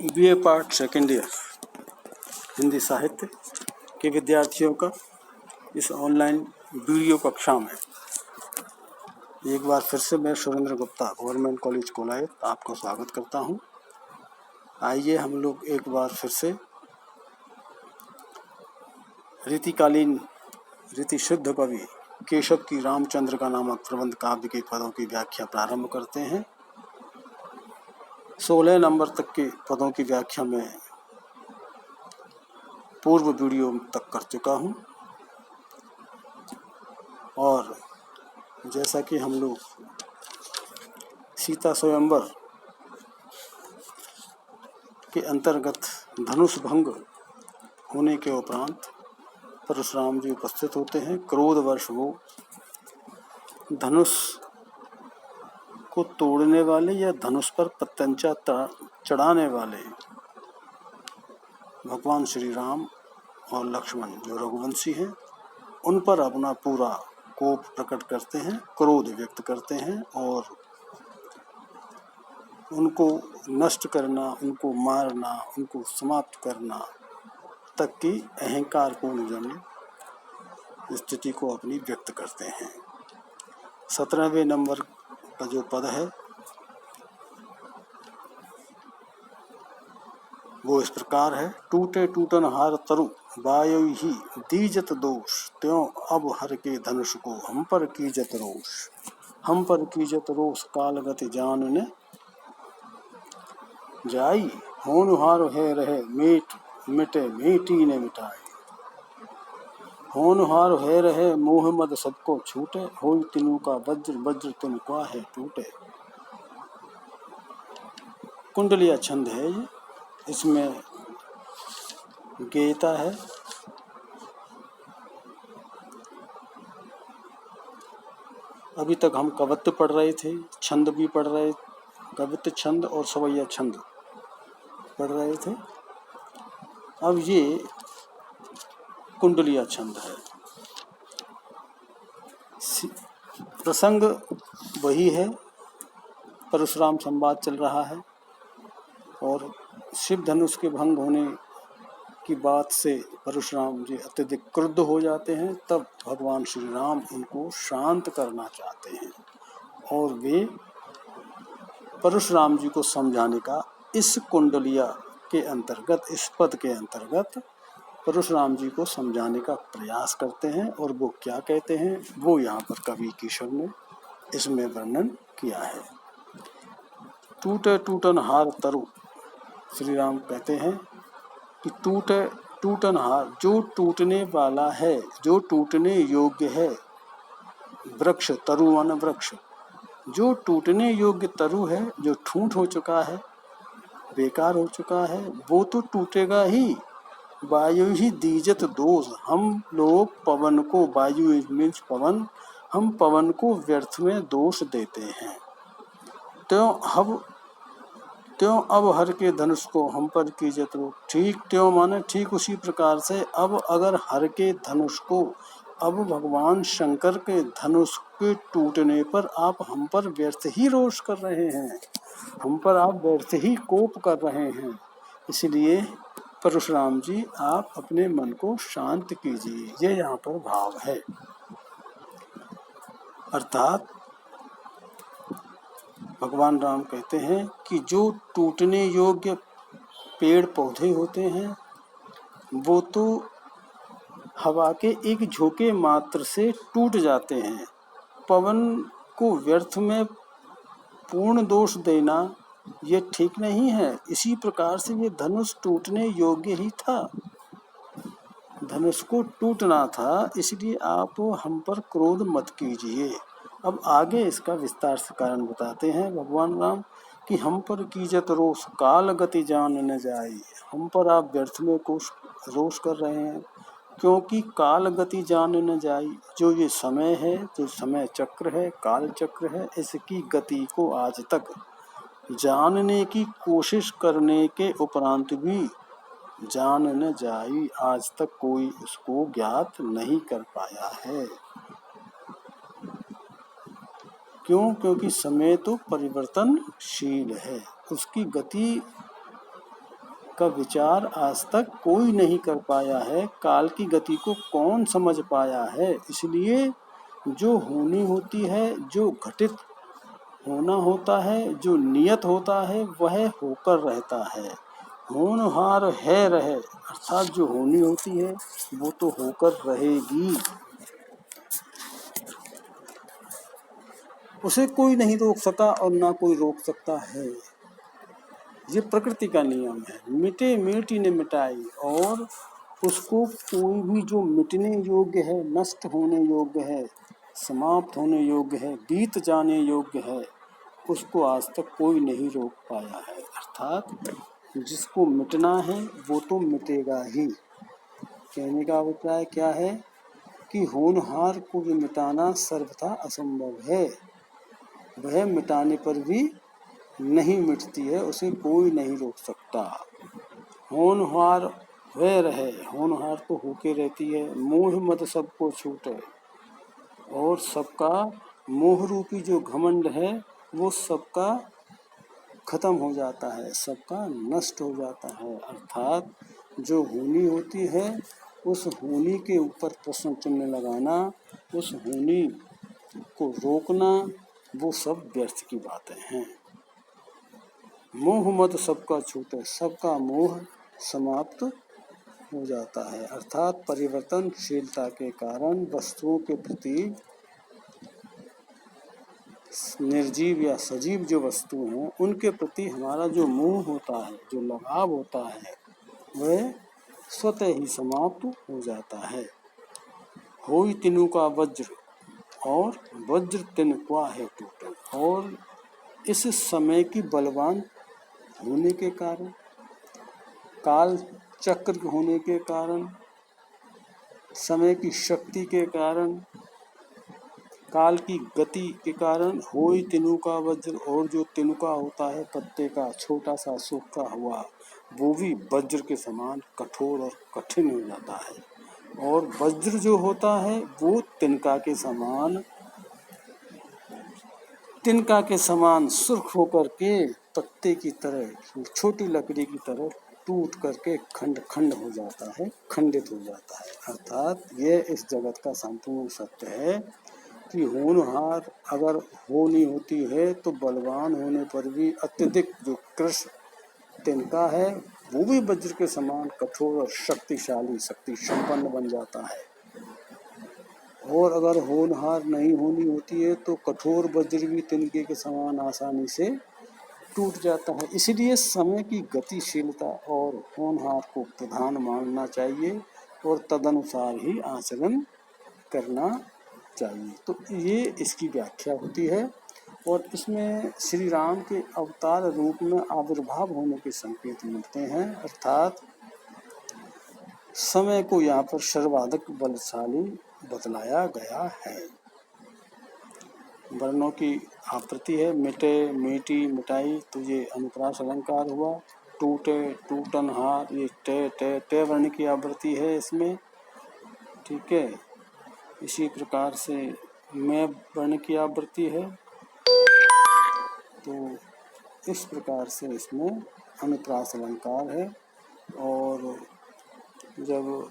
BA part second year Hindi साहित्य के विद्यार्थियों का इस ऑनलाइन वीडियो कक्षा में एक बार फिर से मैं सुरेंद्र गुप्ता गवर्नमेंट कॉलेज कोलायत आपको स्वागत करता हूं। आइए हम लोग एक बार फिर से रीतिकालीन रीति शुद्ध कवि केशव की रामचंद्र का नामक प्रबंध काव्य के पदों की व्याख्या प्रारंभ करते हैं। 16 नंबर तक के पदों की व्याख्या में पूर्व वीडियो तक कर चुका हूं और जैसा कि हम लोग सीता स्वयंवर के अंतर्गत धनुष भंग होने के उपरांत परशुराम जी उपस्थित होते हैं। क्रोधवश वो धनुष को तोड़ने वाले या धनुष पर पतंचा चढ़ाने वाले भगवान श्री राम और लक्ष्मण जो रघुवंशी हैं उन पर अपना पूरा कोप प्रकट करते हैं, क्रोध व्यक्त करते हैं और उनको नष्ट करना, उनको मारना, उनको समाप्त करना तक की अहंकार पूर्ण स्थिति को अपनी व्यक्त करते हैं। 17वें नंबर का जो पद है वो इस प्रकार है। टूटे टूटन हार तरु वायु ही दीजत दोष, त्यों अब हर के धनुष को हम पर कीजत रोष। हम पर कीजत रोष काल गति जानने जाई, होनहार है रहे मीट मिटे मीटी ने मिटाई। होनहार है रहे मोह मद सबको छूटे, होई तिनु का वज्र वज्र तिन का है टूटे। कुंडलिया छंद है ये, इसमें गेयता है। अभी तक हम कवित्व पढ़ रहे थे, छंद भी पढ़ रहे, कवित्व छंद और सवैया छंद पढ़ रहे थे। अब ये कुंडलिया छंद है। प्रसंग वही है, परशुराम संवाद चल रहा है और शिव धनुष के भंग होने की बात से परशुराम जी अत्यधिक क्रुद्ध हो जाते हैं। तब भगवान श्री राम उनको शांत करना चाहते हैं और वे परशुराम जी को समझाने का इस कुंडलिया के अंतर्गत, इस पद के अंतर्गत परशुराम जी को समझाने का प्रयास करते हैं। और वो क्या कहते हैं वो यहाँ पर कवि केशव ने इसमें वर्णन किया है। टूटे टूटन हार तरु, श्री राम कहते हैं कि टूटे टूटन हार, जो टूटने वाला है, जो टूटने योग्य है, वृक्ष तरु वन वृक्ष, जो टूटने योग्य तरु है, जो ठूंठ हो चुका है, बेकार हो चुका है, वो तो टूटेगा ही। वायु ही दीजत दोष, हम लोग पवन को, वायु मीन्स पवन, हम पवन को व्यर्थ में दोष देते हैं। त्यों अब हर के धनुष को हम पर कीजत रोष। ठीक त्यों माने ठीक उसी प्रकार से अब अगर हर के धनुष को, अब भगवान शंकर के धनुष के टूटने पर आप हम पर व्यर्थ ही रोष कर रहे हैं, हम पर आप व्यर्थ ही कोप कर रहे हैं। इसलिए परशुराम जी आप अपने मन को शांत कीजिए, ये यहाँ पर भाव है। अर्थात भगवान राम कहते हैं कि जो टूटने योग्य पेड़ पौधे होते हैं वो तो हवा के एक झोंके मात्र से टूट जाते हैं। पवन को व्यर्थ में पूर्ण दोष देना ये ठीक नहीं है। इसी प्रकार से ये धनुष टूटने योग्य ही था, धनुष को टूटना था, इसलिए आप हम पर क्रोध मत कीजिए। अब आगे इसका विस्तार से कारण बताते हैं भगवान राम कि हम पर कीजत रोष काल गति जान न जाई, हम पर आप व्यर्थ में कुछ रोष कर रहे हैं क्योंकि काल गति जान न जाई, जो ये समय है, जो समय चक्र है, काल चक्र है, इसकी गति को आज तक जानने की कोशिश करने के उपरांत भी जान न जाई, आज तक कोई उसको ज्ञात नहीं कर पाया है। क्यों? क्योंकि समय तो परिवर्तनशील है, उसकी गति का विचार आज तक कोई नहीं कर पाया है। काल की गति को कौन समझ पाया है। इसलिए जो होनी होती है, जो घटित होना होता है, जो नियत होता है, वह होकर रहता है। होनहार है रहे, अर्थात जो होनी होती है वो तो होकर रहेगी, उसे कोई नहीं रोक सका और ना कोई रोक सकता है। ये प्रकृति का नियम है। मिटे मिटी ने मिटाई, और उसको कोई भी जो मिटने योग्य है, नष्ट होने योग्य है, समाप्त होने योग्य है, बीत जाने योग्य है, उसको आज तक कोई नहीं रोक पाया है। अर्थात जिसको मिटना है वो तो मिटेगा ही। कहने का अभिप्राय क्या है कि होनहार को भी मिटाना सर्वथा असंभव है। वह मिटाने पर भी नहीं मिटती है, उसे कोई नहीं रोक सकता। होनहार वह रहे, होनहार तो होके रहती है। मोह मद सबको छूटे, और सबका मोह रूपी जो घमंड है वो सबका खत्म हो जाता है, सबका नष्ट हो जाता है। अर्थात जो होनी होती है उस होनी के ऊपर प्रश्न चिन्ह लगाना, उस होनी को रोकना, वो सब व्यर्थ की बातें हैं। मोह मद सबका छूटे, सबका मोह समाप्त हो जाता है। अर्थात परिवर्तनशीलता के कारण वस्तुओं के प्रति, निर्जीव या सजीव जो वस्तु हैं उनके प्रति हमारा जो मोह होता है, जो लगाव होता है, वह स्वतः ही समाप्त हो जाता है। होई तिनु का वज्र, और वज्र तिनका है टूटन। और इस समय की बलवान होने के कारण, काल चक्र होने के कारण, समय की शक्ति के कारण, काल की गति के कारण, होई तिनुका वज्र, और जो तिनुका होता है पत्ते का छोटा सा सूखा हुआ, वो भी वज्र के समान कठोर और कठिन हो जाता है। और वज्र जो होता है वो तिनका के समान सुर्ख होकर के पत्ते की तरह, छोटी लकड़ी की तरह टूट करके खंड खंड हो जाता है, खंडित हो जाता है। अर्थात यह इस जगत का संपूर्ण सत्य है कि होनहार अगर होनी होती है तो बलवान होने पर भी अत्यधिक जो कृष्ण तिनका है वो भी वज्र के समान कठोर और शक्तिशाली, शक्ति संपन्न बन जाता है। और अगर होनहार नहीं होनी होती है तो कठोर वज्र भी तिनके के समान आसानी से टूट जाता है। इसलिए समय की गतिशीलता और होनहार को प्रधान मानना चाहिए और तदनुसार ही आचरण करना चाहिए। तो ये इसकी व्याख्या होती है, और इसमें श्री राम के अवतार रूप में आविर्भाव होने के संकेत मिलते हैं। अर्थात समय को यहाँ पर सर्वाधिक बलशाली बतलाया गया है। वर्णों की आवृत्ति है, मिटे मिटी मिटाई, तो ये अनुप्रास अलंकार हुआ। टूटे टूटनहार, ये टे टे टे वर्ण की आवृत्ति है इसमें, ठीक है। इसी प्रकार से मैं वर्ण की आवृत्ति है। तो इस प्रकार से इसमें अनुप्रास अलंकार है। और जब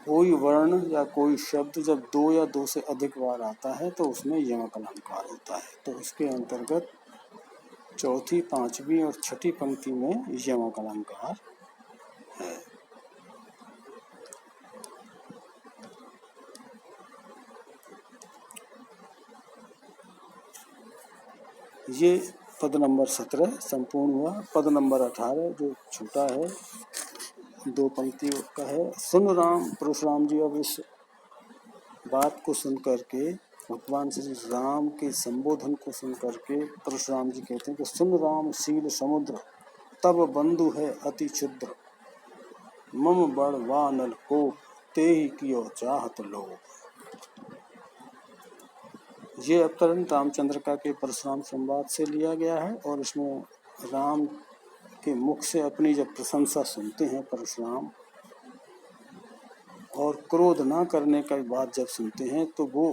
कोई वर्ण या कोई शब्द जब दो या दो से अधिक बार आता है तो उसमें यमक अलंकार होता है। तो उसके अंतर्गत चौथी, पांचवी और छठी पंक्ति में यमक अलंकार है। ये पद नंबर 17 संपूर्ण हुआ। पद नंबर 18 जो छोटा है, दो पंक्तियों का है। सुन राम, परशुराम जी अब इस बात को सुन करके, भगवान श्री राम के संबोधन को सुन करके परशुराम जी कहते हैं कि सुन राम शील समुद्र, तब बंधु है अति क्षुद्र, मम बड़ वानल को ते ही कियो चाहत लोग। ये अवतरण रामचंद्र के परशुराम संवाद से लिया गया है, और इसमें राम के मुख से अपनी जब प्रशंसा सुनते हैं परशुराम, और क्रोध ना करने का बात जब सुनते हैं तो वो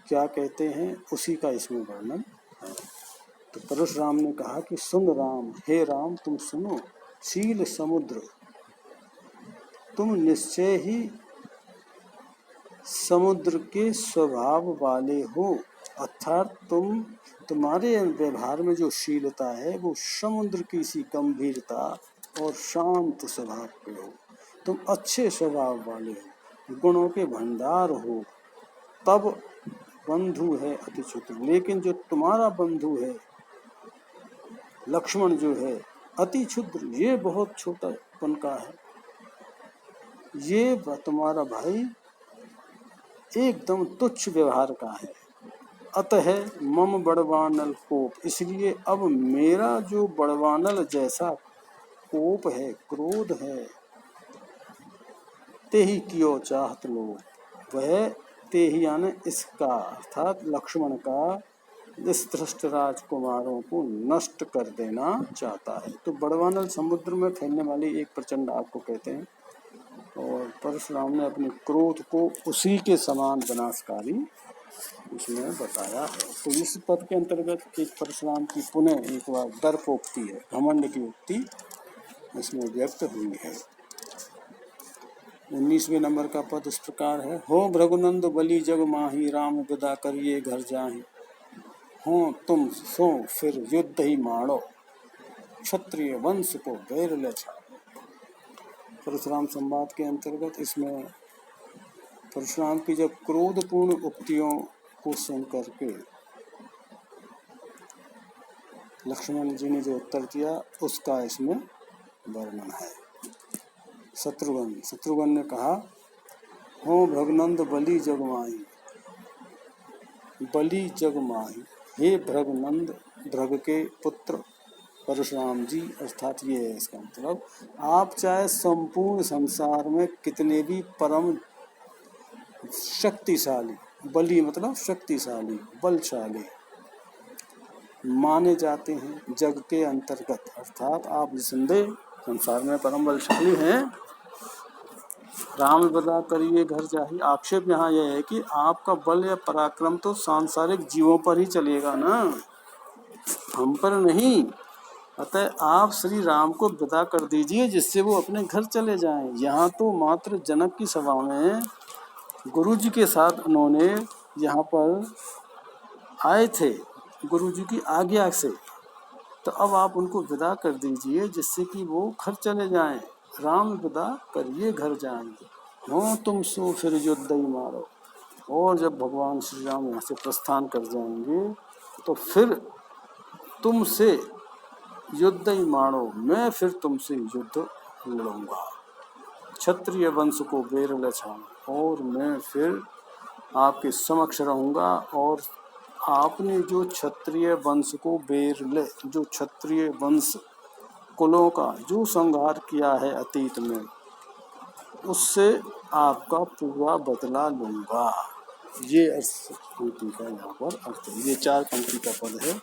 क्या कहते हैं, उसी का इसमें वर्णन है। तो परशुराम ने कहा कि सुन राम, हे राम तुम सुनो, शील समुद्र, तुम निश्चय ही समुद्र के स्वभाव वाले हो, अर्थात तुम्हारे व्यवहार में जो शीलता है वो समुद्र की सी गंभीरता और शांत स्वभाव के हो। तुम अच्छे स्वभाव वाले हो, गुणों के भंडार हो, तब बंधु है अति क्षुद्र। लेकिन जो तुम्हारा बंधु है लक्ष्मण जो है अति क्षुद्र, ये बहुत छोटा पन का है, ये तुम्हारा भाई एकदम तुच्छ व्यवहार का है। अतः मम बड़वानल कोप, इसलिए अब मेरा जो बड़वानल जैसा कोप है, क्रोध है, ते ही कियो चाहत लो, वह ते ही यानी इसका अर्थात लक्ष्मण का इस धृष्ट राजकुमारों को नष्ट कर देना चाहता है। तो बड़वानल समुद्र में फैलने वाली एक प्रचंड आग को कहते हैं और परशुराम ने अपने क्रोध को उसी के समान विनाशकारी इसमें बताया है। तो इस पद के अंतर्गत एक परशुराम की पुनः एक बार दर्पोक्ति है, घमंड की उक्ति इसमें व्यक्त हुई है। 19वें नंबर का पद इस प्रकार है, हो भृगुनंद बलि जग माही, राम विदा करिए घर जाहि, हो तुम सो फिर युद्ध ही मारो, क्षत्रिय वंश को बैर ले छाड़ो। परशुराम संवाद के अंतर्गत इसमें परशुराम की जब क्रोधपूर्ण उक्तियों को सुन करके लक्ष्मण जी ने जो उत्तर दिया उसका इसमें वर्णन है। शत्रुघ्न ने कहा, हो भृगनंद बलि जगमाही, बलि जगमाही, हे भृगनंद, भृग के पुत्र परशुराम जी, अर्थात ये है इसका मतलब, आप चाहे संपूर्ण संसार में कितने भी परम शक्तिशाली, बलि मतलब शक्तिशाली, बलशाली माने जाते हैं जग के अंतर्गत, अर्थात आप निसंदेह संसार में परम बलशाली हैं, राम विदा करिए घर जाहि। आक्षेप यहाँ यह है कि आपका बल या पराक्रम तो सांसारिक जीवों पर ही चलेगा ना, हम पर नहीं। अतः आप श्री राम को विदा कर दीजिए जिससे वो अपने घर चले जाएं। यहाँ तो मात्र जनक की सभा में गुरु जी के साथ उन्होंने यहाँ पर आए थे गुरु जी की आज्ञा से, तो अब आप उनको विदा कर दीजिए जिससे कि वो घर चले जाएं। राम विदा करिए घर जाएंगे, हो तुम सो फिर युद्ध ही मारो। और जब भगवान श्री राम यहाँ से प्रस्थान कर जाएंगे तो फिर तुमसे युद्ध ही मारो, मैं फिर तुमसे युद्ध लड़ूंगा, क्षत्रिय वंश को बैर ले छाड़ो, और मैं फिर आपके समक्ष रहूंगा। और आपने जो क्षत्रिय वंश को बैर ले, जो क्षत्रिय वंश कुलों का जो संहार किया है अतीत में, उससे आपका पूरा बदला लूंगा। ये पंक्ति का यहाँ पर अर्थ है। ये 4 पंक्ति का पद है,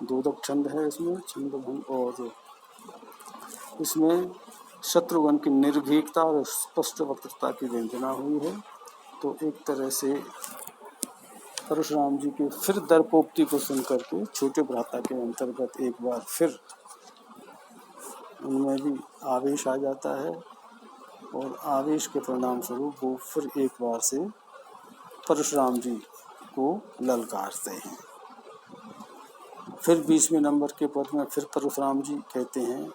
2 छंद है इसमें, छंद भंग, और इसमें शत्रुघ्न की निर्भीकता और स्पष्ट वक्तृता की व्यंजना हुई है। तो एक तरह से परशुराम जी के फिर दर्पोक्ति को सुनकर के छोटे भ्राता के अंतर्गत एक बार फिर उनमें भी आवेश आ जाता है और आवेश के परिणाम स्वरूप वो फिर एक बार से परशुराम जी को ललकारते हैं। फिर 20वें नंबर के पद में फिर परशुराम जी कहते हैं,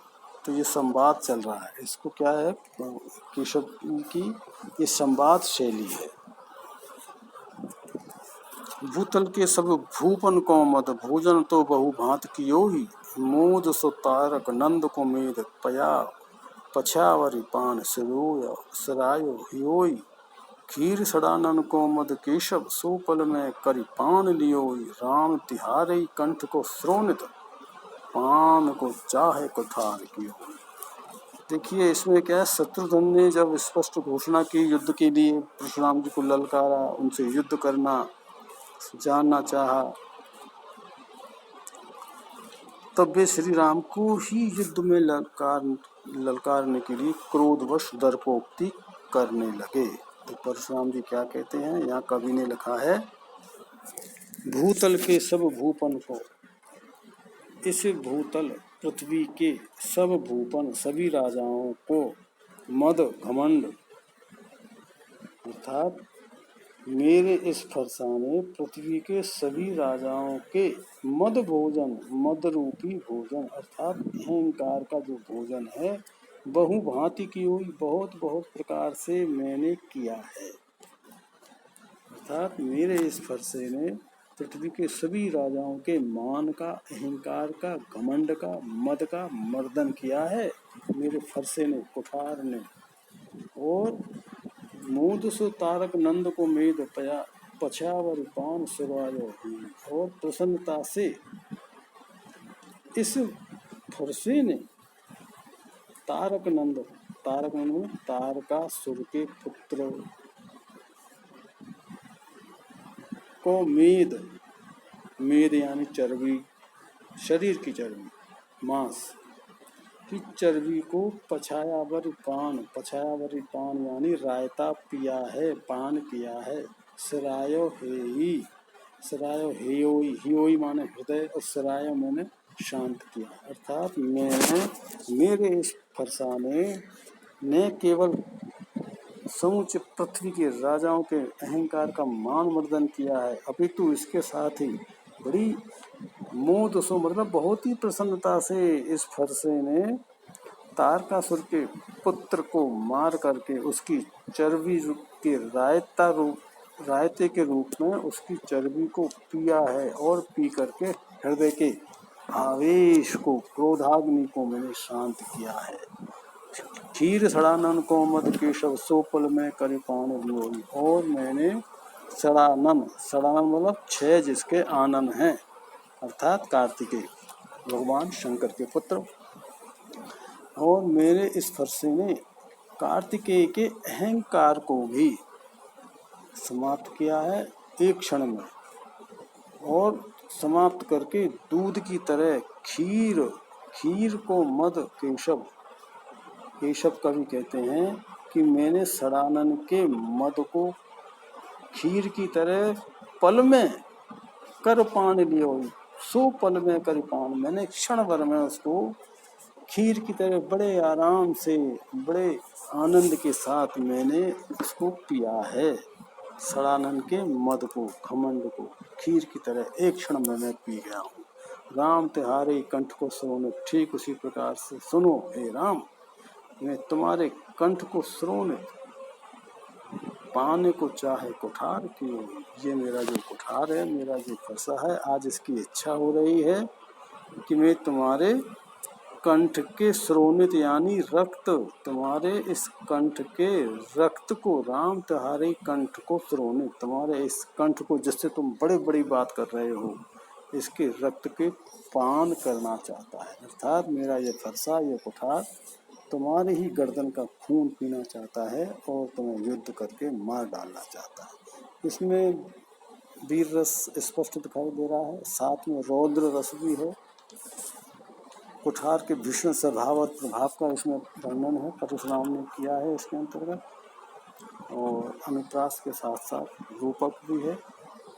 तो ये संवाद चल रहा है, इसको क्या है, केशव की ये संवाद शैली है। भूतल के सब भूपन को मद, भोजन तो बहु भांत कियो ही, मोद सो तारक नंद को मेद, पया पछावरी पान सरायो हियोई, खीर सड़ानन को मद केशव, सो पल में करी पान लियोई, राम तिहारे कंठ को श्रोणित, पान को चाहे कुठार कियो। देखिए इसमें क्या है, शत्रुघ्न ने जब स्पष्ट घोषणा की युद्ध के लिए, परशुराम जी को ललकारा, उनसे युद्ध करना जानना चाहा, तब वे श्री राम को ही युद्ध में ललकारने के लिए क्रोधवश दर्पोक्ति करने लगे। तो परशुराम जी क्या कहते हैं, यहाँ कवि ने लिखा है, भूतल के सब भूपन को, इस भूतल पृथ्वी के सब भूपन सभी राजाओं को मद घमंड अर्थात मेरे इस फरसाने पृथ्वी के सभी राजाओं के मद भोजन, मद रूपी भोजन अर्थात अहंकार का जो भोजन है बहु भांति की हुई बहुत बहुत प्रकार से मैंने किया है। अर्थात मेरे इस फरसे ने पृथ्वी के सभी राजाओं के मान का, अहंकार का, घमंड का, मद का मर्दन किया है मेरे फरसे ने, कुठार ने। और मूद सो तारक नंद को मेद पया पछावर पान सुरायो ही। और प्रसन्नता से इस फरसे ने तारक नंद में तारकासुर के पुत्र को मेद, मेद यानी चर्बी, शरीर की चर्बी, मांस की चर्बी को पछायावरी पान यानी रायता पिया है, पान किया है। सरायो हियोई माने हृदय और सरायो मैंने शांत किया। अर्थात मेरे इस फरसाने ने केवल समुचे पृथ्वी के राजाओं के अहंकार का मान मर्दन किया है, अपितु इसके साथ ही बड़ी मोद सो मतलब बहुत ही प्रसन्नता से इस फरसे ने तारकासुर के पुत्र को मार करके उसकी चर्बी के रायते के रूप में उसकी चर्बी को पिया है। और पी करके हृदय के आवेश को, क्रोधाग्नि को मैंने शांत किया है। क्षीर सड़ानन को मद केशव सोपल में करिपान वियोगी। और मैंने सड़ानन मतलब 6 जिसके आनन हैं अर्थात कार्तिकेय भगवान शंकर के पुत्र। और मेरे इस फरसे ने कार्तिकेय के अहंकार को भी समाप्त किया है एक क्षण में। और समाप्त करके दूध की तरह खीर को मद केशव कवि कहते हैं कि मैंने सड़ानन के मद को खीर की तरह पल में कर पान लियो, सो पल में कर पान, मैंने क्षण भर में उसको खीर की तरह बड़े आराम से, बड़े आनंद के साथ मैंने उसको पिया है। सड़ानन के मद को, घमंड को खीर की तरह एक क्षण में मैं पी गया हूँ। राम तिहारे कंठ को श्रोण, ठीक उसी प्रकार से सुनो हे राम, मैं तुम्हारे कंठ को श्रोण पाने को चाहे कुठार की। ये मेरा जो कुठार है, मेरा जो फरसा है, आज इसकी इच्छा हो रही है कि मैं तुम्हारे कंठ के श्रोणित यानी रक्त, तुम्हारे इस कंठ के रक्त को, राम तुम्हारे कंठ को श्रोणित, तुम्हारे इस कंठ को जिससे तुम बड़े बड़ी बात कर रहे हो, इसके रक्त के पान करना चाहता है। अर्थात मेरा ये फरसा, ये कुठार तुम्हारे ही गर्दन का खून पीना चाहता है और तुम्हें युद्ध करके मार डालना चाहता है। इसमें वीर रस स्पष्ट दिखाई दे रहा है, साथ में रौद्र रस भी है। कुठार के भीषण स्वभाव और प्रभाव का इसमें वर्णन है, परशुराम ने किया है इसके अंतर्गत। और अनुप्रास के साथ साथ रूपक भी है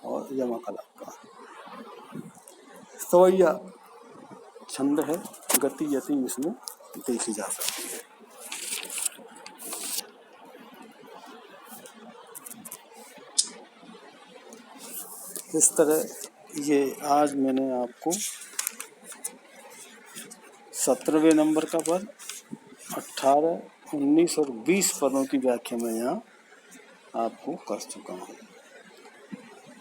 और यमकला का सवैया छंद है, गति यति इसमें देखी जा सकती है। इस तरह ये आज मैंने आपको 17वें नंबर का पद, 18, 19 और 20 पदों की व्याख्या मैं यहाँ आपको कर चुका हूँ।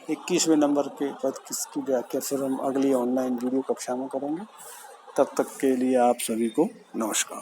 21वें नंबर के पद की व्याख्या फिर हम अगली ऑनलाइन वीडियो कक्षा में करेंगे। तब तक के लिए आप सभी को नमस्कार।